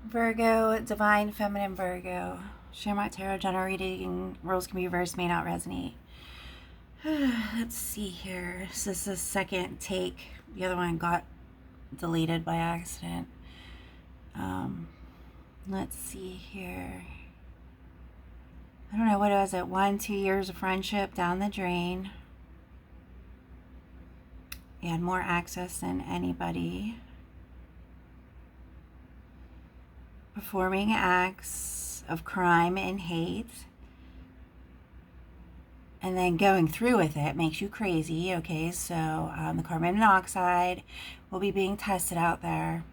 Virgo, Divine Feminine Virgo. Shamrock Tarot General reading rules can be reversed, may not resonate. Let's see here. So this is the second take. The other one got deleted by accident. Let's see here. I don't know, what was it? 1-2 years of friendship down the drain. You had more access than anybody. Performing acts of crime and hate. And then going through with it makes you crazy. Okay, so the carbon monoxide will be being tested out there.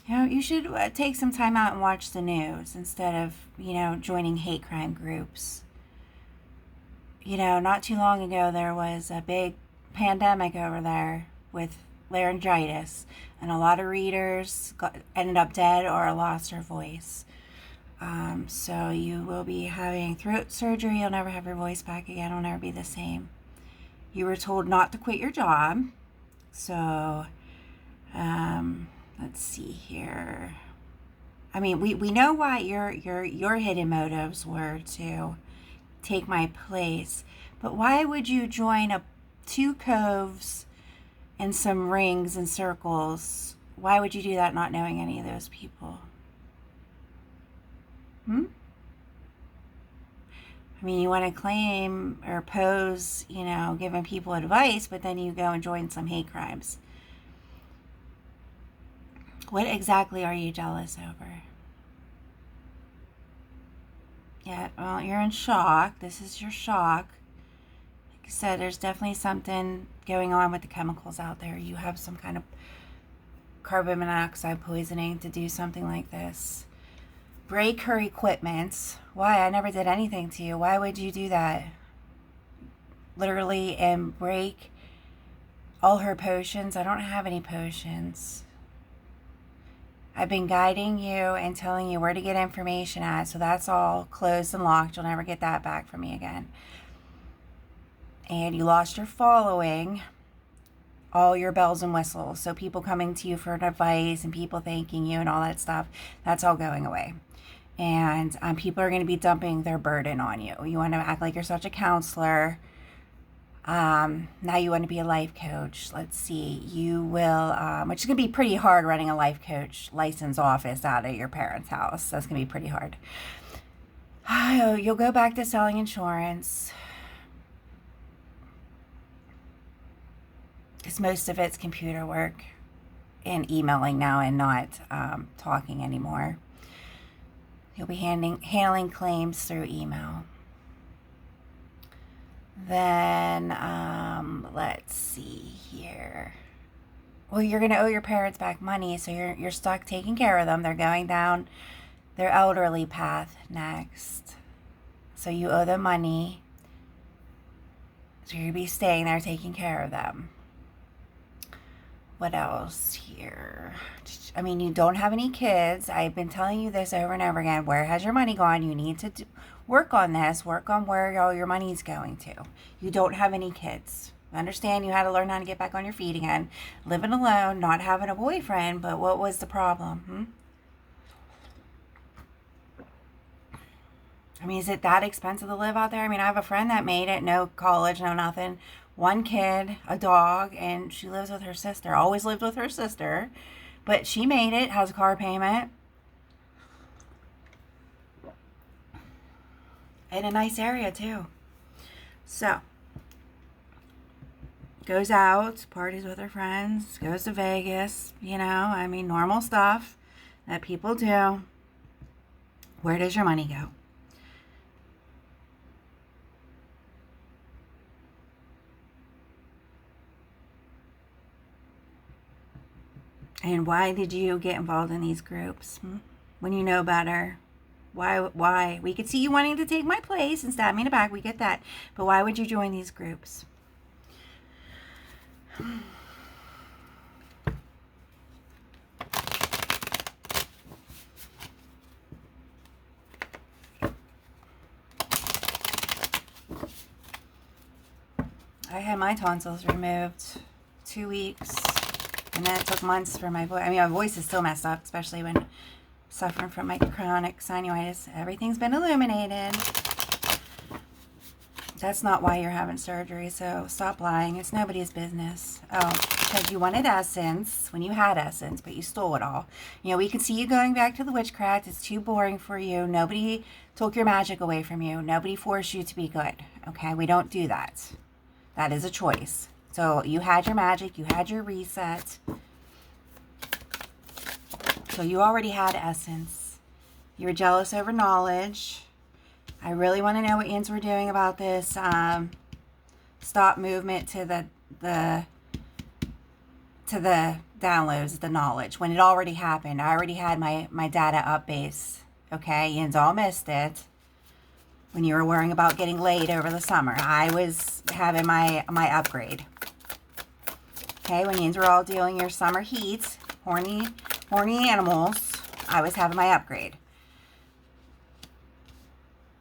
You know, you should take some time out and watch the news instead of, joining hate crime groups. Not too long ago, there was a big pandemic over there with laryngitis, and a lot of readers ended up dead or lost their voice. So you will be having throat surgery. You'll never have your voice back again. It'll never be the same. You were told not to quit your job. So, let's see here. I mean, we know why your hidden motives were to take my place, but why would you join two coves and some rings and circles? Why would you do that not knowing any of those people? I mean, you want to claim or pose, giving people advice, but then you go and join some hate crimes. What exactly are you jealous over? Yeah, well, you're in shock. This is your shock. Like I said, there's definitely something going on with the chemicals out there. You have some kind of carbon monoxide poisoning to do something like this. Break her equipment. Why? I never did anything to you. Why would you do that? Literally, and break all her potions. I don't have any potions. I've been guiding you and telling you where to get information at, so that's all closed and locked. You'll never get that back from me again. And you lost your following, all your bells and whistles. So people coming to you for advice and people thanking you and all that stuff, that's all going away. And people are going to be dumping their burden on you. You want to act like you're such a counselor. Now you want to be a life coach. Let's see. You will, which is going to be pretty hard running a life coach license office out of your parents' house. That's going to be pretty hard. You'll go back to selling insurance. Because most of it's computer work and emailing now and not talking anymore. You'll be handling claims through email. Then, let's see here. Well, you're going to owe your parents back money, so you're stuck taking care of them. They're going down their elderly path next. So you owe them money. So you're going to be staying there taking care of them. What else here? I mean, you don't have any kids. I've been telling you this over and over again. Where has your money gone? You need to work on this. Work on where all your money's going to. You don't have any kids. I understand you had to learn how to get back on your feet again. Living alone, not having a boyfriend, but what was the problem? I mean, is it that expensive to live out there? I mean, I have a friend that made it. No college, no nothing. 1 kid, a dog, and she lives with her sister. Always lived with her sister. But she made it, has a car payment. In a nice area, too. So, goes out, parties with her friends, goes to Vegas, I mean, normal stuff that people do. Where does your money go? And why did you get involved in these groups? When you know better? Why? We could see you wanting to take my place and stab me in the back. We get that. But why would you join these groups? I had my tonsils removed 2 weeks And then it took months for my voice. I mean, my voice is still messed up, especially when suffering from my chronic sinusitis. Everything's been illuminated. That's not why you're having surgery, so stop lying. It's nobody's business. Oh, because you wanted essence when you had essence, but you stole it all. You know, we can see you going back to the witchcraft. It's too boring for you. Nobody took your magic away from you. Nobody forced you to be good, okay? We don't do that. That is a choice. So you had your magic. You had your reset. So you already had essence. You were jealous over knowledge. I really want to know what Yins were doing about this stop movement to the downloads, the knowledge, when it already happened. I already had my data up base. Okay, Yins all missed it. When you were worrying about getting laid over the summer, I was having my upgrade. Okay, when Yins were all dealing your summer heat, horny animals, I was having my upgrade.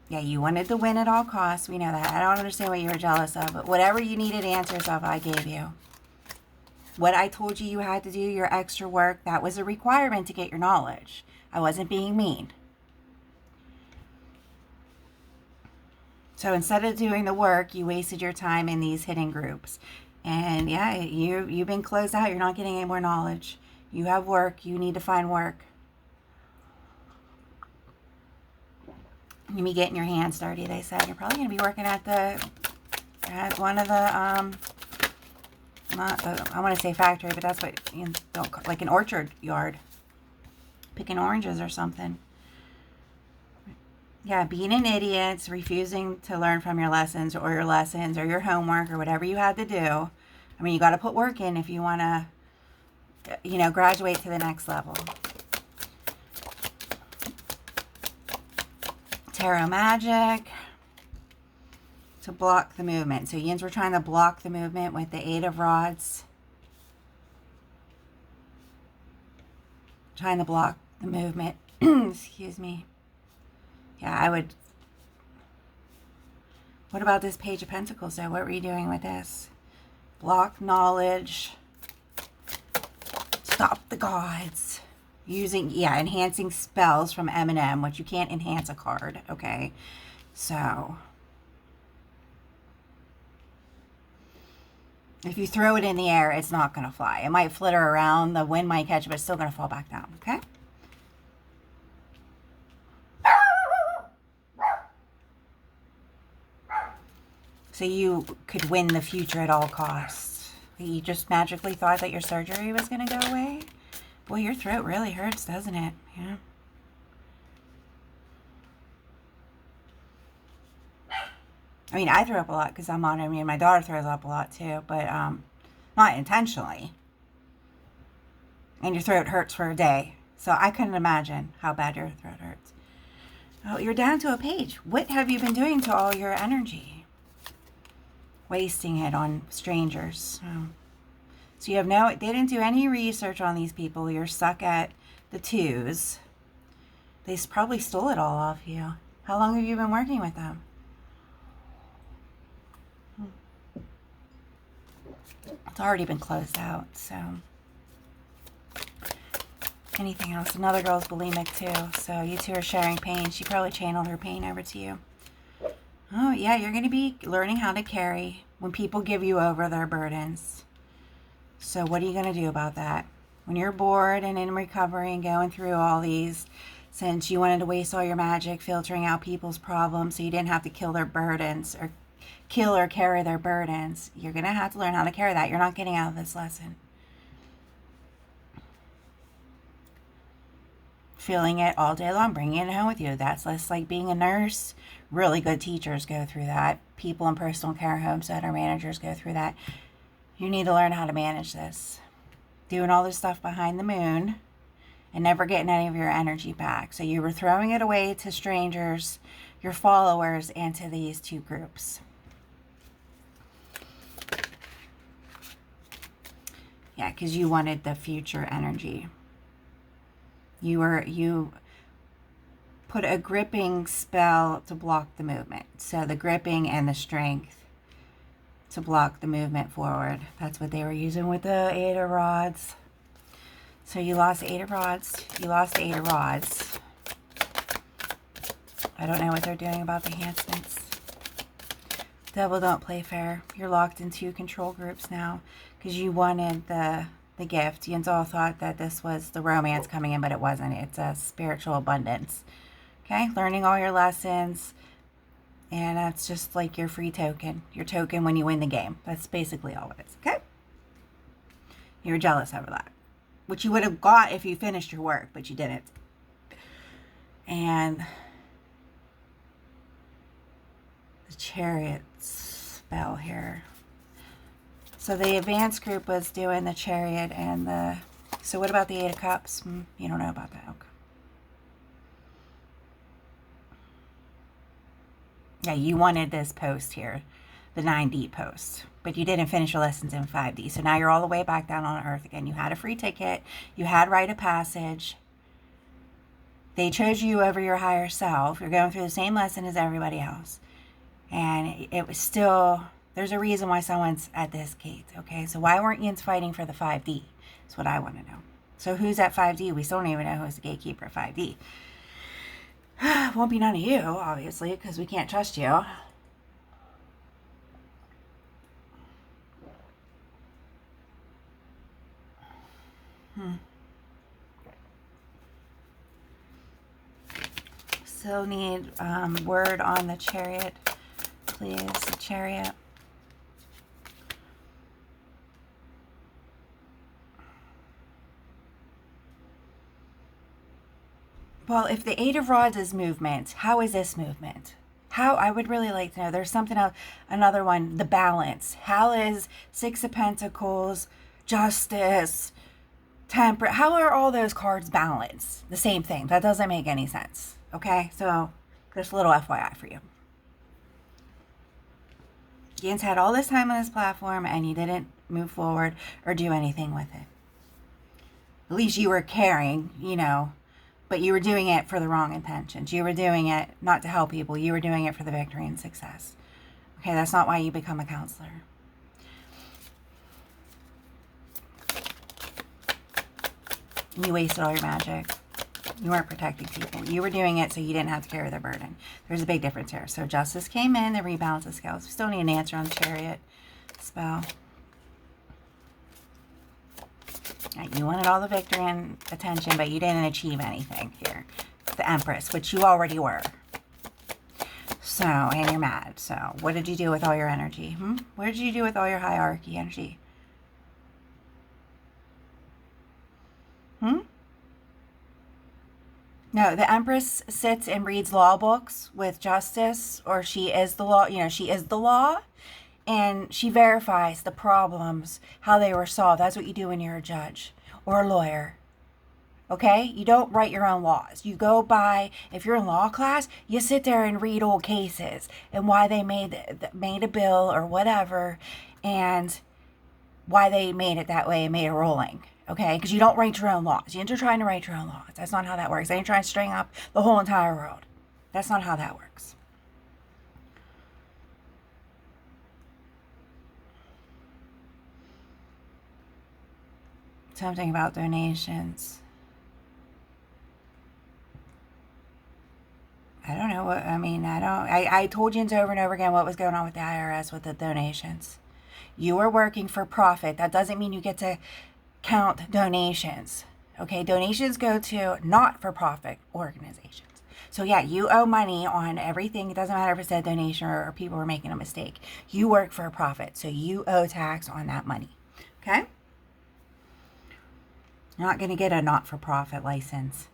Yeah, you wanted to win at all costs. We know that. I don't understand what you were jealous of, but whatever you needed answers of, I gave you. What I told you had to do, your extra work, that was a requirement to get your knowledge. I wasn't being mean. So instead of doing the work, you wasted your time in these hidden groups. And yeah, you've been closed out. You're not getting any more knowledge. You have work. You need to find work. You be getting your hands dirty, they said. You're probably going to be working at one of the, I want to say factory, but that's what, you know, like an orchard yard. Picking oranges or something. Yeah, being an idiot, refusing to learn from your lessons or your homework or whatever you had to do. I mean, you got to put work in if you want to, you know, graduate to the next level. Tarot magic to block the movement. So Yins were trying to block the movement with the Eight of Rods. Trying to block the movement. Excuse me. Yeah, I would. What about this Page of Pentacles, though? What were you doing with this? Block knowledge. Stop the gods. Using, enhancing spells from M&M, which you can't enhance a card, okay? So, if you throw it in the air, it's not going to fly. It might flitter around, the wind might catch it, but it's still going to fall back down, okay? So you could win the future at all costs. You just magically thought that your surgery was going to go away? Boy, your throat really hurts, doesn't it? Yeah. I mean, I throw up a lot because I'm on it. I mean, my daughter throws up a lot too, but not intentionally. And your throat hurts for a day. So I couldn't imagine how bad your throat hurts. Oh, you're down to a page. What have you been doing to all your energy? Wasting it on strangers. Oh. So you have they didn't do any research on these people. You're stuck at the twos. They probably stole it all off you. How long have you been working with them? It's already been closed out, so. Anything else? Another girl's bulimic too, so you two are sharing pain. She probably channeled her pain over to you. Oh yeah, you're going to be learning how to carry when people give you over their burdens. So what are you going to do about that? When you're bored and in recovery and going through all these, since you wanted to waste all your magic filtering out people's problems so you didn't have to kill their burdens or kill or carry their burdens, you're going to have to learn how to carry that. You're not getting out of this lesson. Feeling it all day long, bringing it home with you. That's less like being a nurse. Really good teachers go through that. People in personal care homes that are managers go through that. You need to learn how to manage this. Doing all this stuff behind the moon and never getting any of your energy back. So you were throwing it away to strangers, your followers, and to these two groups. Yeah, because you wanted the future energy. You put a gripping spell to block the movement. So the gripping and the strength to block the movement forward. That's what they were using with the Eight of Rods. So you lost the 8 of Rods. You lost the 8 of Rods. I don't know what they're doing about the enhancements. Devil, don't play fair. You're locked in 2 control groups now because you wanted the gift. You all thought that this was the romance coming in, but it wasn't. It's a spiritual abundance. Okay? Learning all your lessons. And that's just like your free token. Your token when you win the game. That's basically all it is. Okay? You're jealous over that. Which you would have got if you finished your work, but you didn't. And the Chariot spell here. So the advanced group was doing the Chariot and the... So what about the 8 of Cups? You don't know about that. Okay. Yeah, you wanted this post here. The 9D post. But you didn't finish your lessons in 5D. So now you're all the way back down on Earth again. You had a free ticket. You had rite of passage. They chose you over your higher self. You're going through the same lesson as everybody else. And it was still... There's a reason why someone's at this gate. Okay, so why weren't you fighting for the 5D? That's what I want to know. So who's at 5D? We still don't even know who's the gatekeeper at 5D. Won't be none of you, obviously, because we can't trust you. Still need word on the Chariot, please. The Chariot. Well, if the 8 of Rods is movement, how is this movement? How, I would really like to know. There's something else, another one, the balance. How is 6 of Pentacles, Justice, Temperance, how are all those cards balanced? The same thing. That doesn't make any sense. Okay, so just a little FYI for you. Ian's had all this time on this platform and you didn't move forward or do anything with it. At least you were caring, you know, but you were doing it for the wrong intentions. You were doing it not to help people. You were doing it for the victory and success. Okay, that's not why you become a counselor. You wasted all your magic. You weren't protecting people. You were doing it so you didn't have to carry the burden. There's a big difference here. So Justice came in to rebalance the scales. We still need an answer on the Chariot spell. Right, you wanted all the victory and attention, but you didn't achieve anything here. The Empress, which you already were. So, and you're mad. So, what did you do with all your energy? What did you do with all your hierarchy energy? No, the Empress sits and reads law books with Justice, or she is the law, you know, she is the law, and she verifies the problems, how they were solved. That's what you do when you're a judge or a lawyer. Okay? You don't write your own laws. You go by, if you're in law class, you sit there and read old cases and why they made a bill or whatever, and why they made it that way and made a ruling. Okay, because you don't write your own laws. You're trying to write your own laws. That's not how that works. They ain't trying to string up the whole entire world. That's not how that works. Something about donations. I don't know what, I mean, I told you over and over again what was going on with the IRS with the donations. You are working for profit. That doesn't mean you get to count donations. Okay, donations go to not-for-profit organizations. So yeah, you owe money on everything. It doesn't matter if it's a donation or people are making a mistake. You work for a profit, so you owe tax on that money. Okay? You're not going to get a not-for-profit license.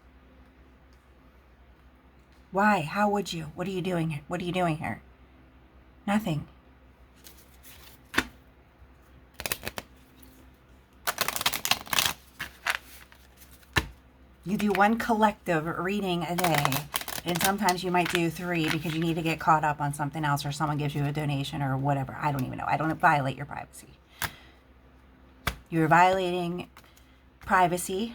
Why? How would you? What are you doing here? What are you doing here? Nothing. You do one collective reading a day, and sometimes you might do 3 because you need to get caught up on something else or someone gives you a donation or whatever. I don't even know. I don't violate your privacy. You're violating privacy.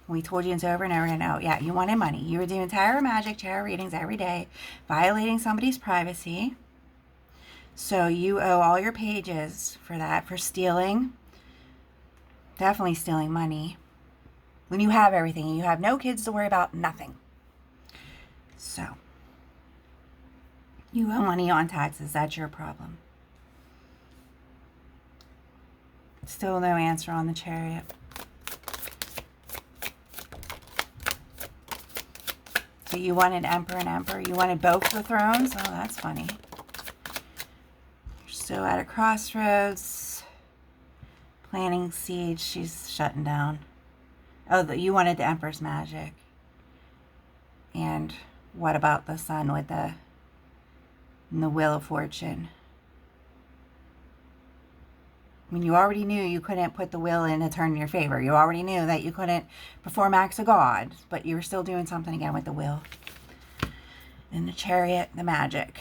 We told you it's over and over and over. Yeah, you wanted money. You were doing tarot magic, tarot readings every day, violating somebody's privacy. So you owe all your pages for that, for stealing. Definitely stealing money. when you have everything and you have no kids to worry about, nothing. So, you owe money on taxes. That's your problem. Still no answer on the Chariot. So you wanted Emperor and Emperor. You wanted both the thrones? Oh, that's funny. You're still at a crossroads. Planning siege. She's shutting down. Oh, you wanted the Emperor's magic. And what about the Sun with the Wheel of Fortune? I mean, you already knew you couldn't put the wheel in to turn in your favor. You already knew that you couldn't perform acts of God, but you were still doing something again with the wheel. And the Chariot, the magic.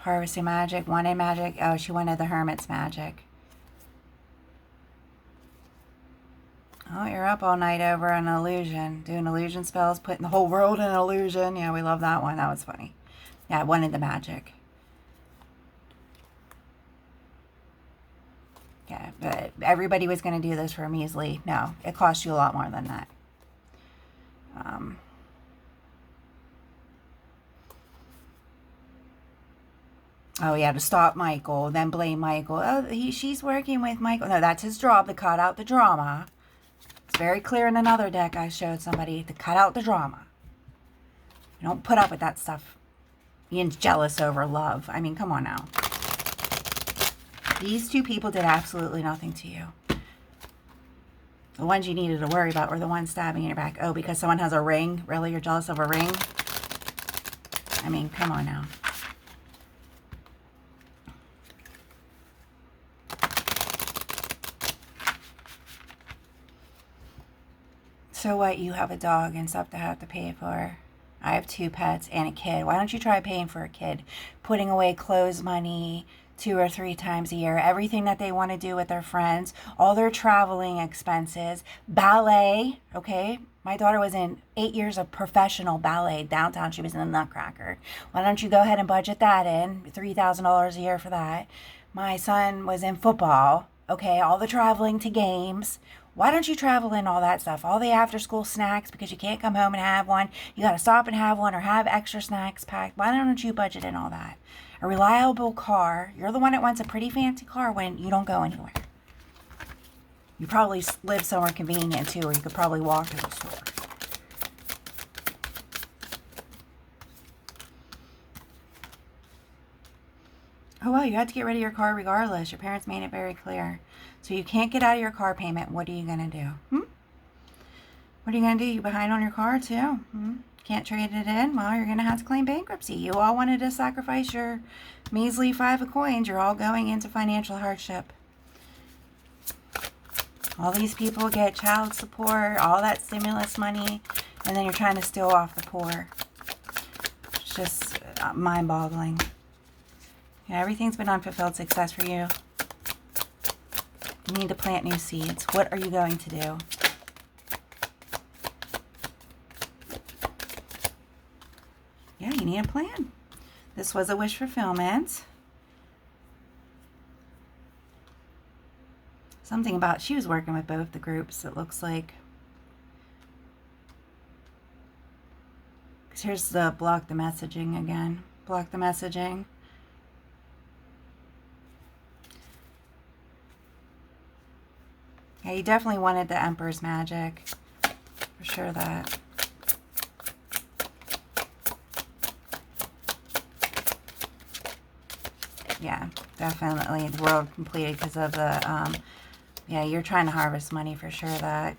Harvesting magic, wanted magic. Oh, she wanted the Hermit's magic. Oh, you're up all night over an illusion. Doing illusion spells, putting the whole world in an illusion. Yeah, we love that one. That was funny. Yeah, I wanted the magic. Yeah, but everybody was going to do this for a measly. No, it cost you a lot more than that. Oh, yeah, to stop Michael, then blame Michael. Oh, she's working with Michael. No, that's his job, to cut out the drama. It's very clear in another deck I showed somebody, to cut out the drama. You don't put up with that stuff. Being jealous over love. I mean, come on now. These two people did absolutely nothing to you. The ones you needed to worry about were the ones stabbing in your back. Oh, because someone has a ring? Really? You're jealous of a ring? I mean, come on now. So what? You have a dog and stuff to have to pay for. I have 2 pets and a kid. Why don't you try paying for a kid? Putting away clothes money 2 or 3 times a year. Everything that they want to do with their friends. All their traveling expenses. Ballet. Okay? My daughter was in 8 years of professional ballet downtown. She was in the Nutcracker. Why don't you go ahead and budget that in? $3,000 a year for that. My son was in football. Okay? All the traveling to games. Why don't you travel in all that stuff? All the after-school snacks, because you can't come home and have one. You got to stop and have one or have extra snacks packed. Why don't you budget in all that? A reliable car. You're the one that wants a pretty fancy car when you don't go anywhere. You probably live somewhere convenient, too, or you could probably walk to the store. Oh, well, you had to get rid of your car regardless. Your parents made it very clear. So you can't get out of your car payment. What are you going to do? What are you going to do? You behind on your car, too? Can't trade it in? Well, you're going to have to claim bankruptcy. You all wanted to sacrifice your measly 5 of coins. You're all going into financial hardship. All these people get child support, all that stimulus money, and then you're trying to steal off the poor. It's just mind-boggling. Yeah, everything's been unfulfilled success for you. You need to plant new seeds. What are you going to do? Yeah, you need a plan. This was a wish fulfillment. Something about, she was working with both the groups, it looks like. Because here's the block the messaging again. Block the messaging. Yeah, you definitely wanted the Emperor's magic. For sure that. Yeah, definitely. The world completed because of the, yeah, you're trying to harvest money for sure that.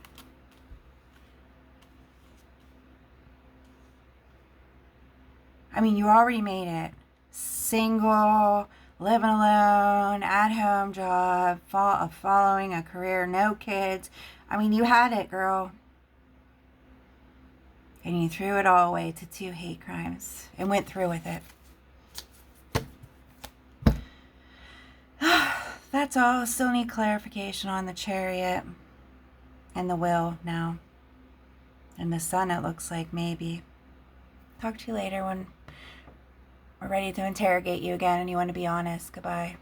I mean, you already made it. Single, living alone, at-home job, following a career, no kids. I mean, you had it, girl. And you threw it all away to 2 hate crimes and went through with it. That's all. Still need clarification on the Chariot and the Will now. And the Sun, it looks like, maybe. Talk to you later when we're ready to interrogate you again and you want to be honest. Goodbye.